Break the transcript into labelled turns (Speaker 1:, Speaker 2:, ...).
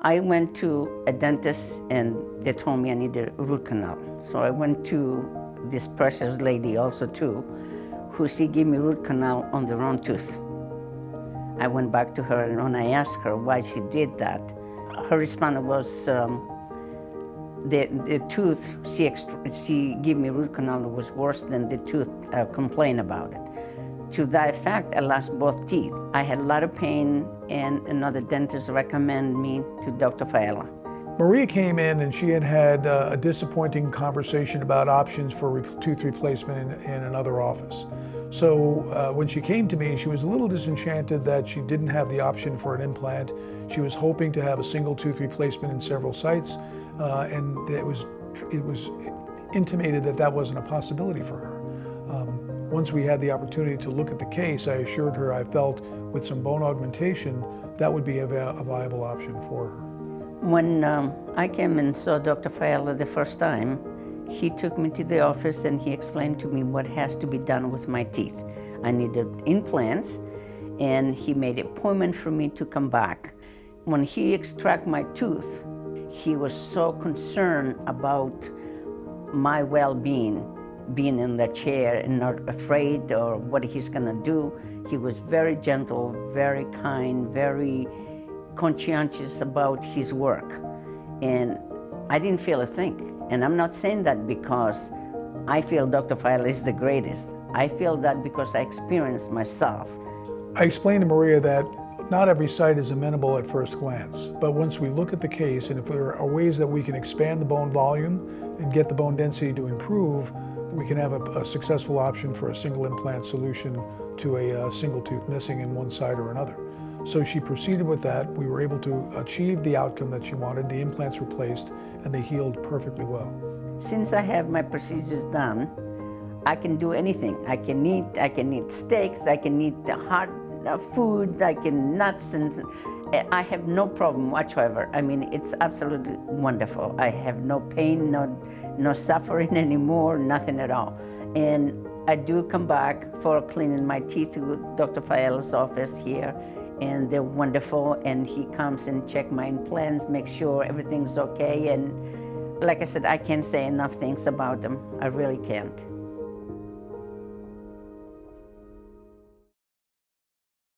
Speaker 1: I went to a dentist and they told me I needed a root canal. So I went to this precious lady also too, who she gave me root canal on the wrong tooth. I went back to her and when I asked her why she did that, her response was the tooth she gave me root canal was worse than the tooth complained about it. To that effect, I lost both teeth. I had a lot of pain, and another dentist recommended me to Dr. Faiella.
Speaker 2: Maria came in and she had a disappointing conversation about options for tooth replacement in another office. So when she came to me, she was a little disenchanted that she didn't have the option for an implant. She was hoping to have a single tooth replacement in several sites, and it was intimated that that wasn't a possibility for her. Once we had the opportunity to look at the case, I assured her I felt with some bone augmentation, that would be a viable option for her.
Speaker 1: When I came and saw Dr. Faiella the first time, he took me to the office and he explained to me what has to be done with my teeth. I needed implants, and he made an appointment for me to come back. When he extracted my tooth, he was so concerned about my well-being, being in the chair and not afraid or what he's gonna do. He was very gentle, very kind, very conscientious about his work. And I didn't feel a thing. And I'm not saying that because I feel Dr. Faiella is the greatest. I feel that because I experienced myself.
Speaker 2: I explained to Maria that not every site is amenable at first glance, but once we look at the case and if there are ways that we can expand the bone volume and get the bone density to improve, we can have a successful option for a single implant solution to a single tooth missing in one side or another. So she proceeded with that. We were able to achieve the outcome that she wanted. The implants were placed and they healed perfectly well.
Speaker 1: Since I have my procedures done, I can do anything. I can eat steaks, I can eat hot food, I can nuts, and I have no problem whatsoever. I mean, it's absolutely wonderful. I have no pain, no suffering anymore, nothing at all. And I do come back for cleaning my teeth with Dr. Faiella's office here, and they're wonderful, and he comes and check my implants, make sure everything's okay, and like I said, I can't say enough things about them. I really can't.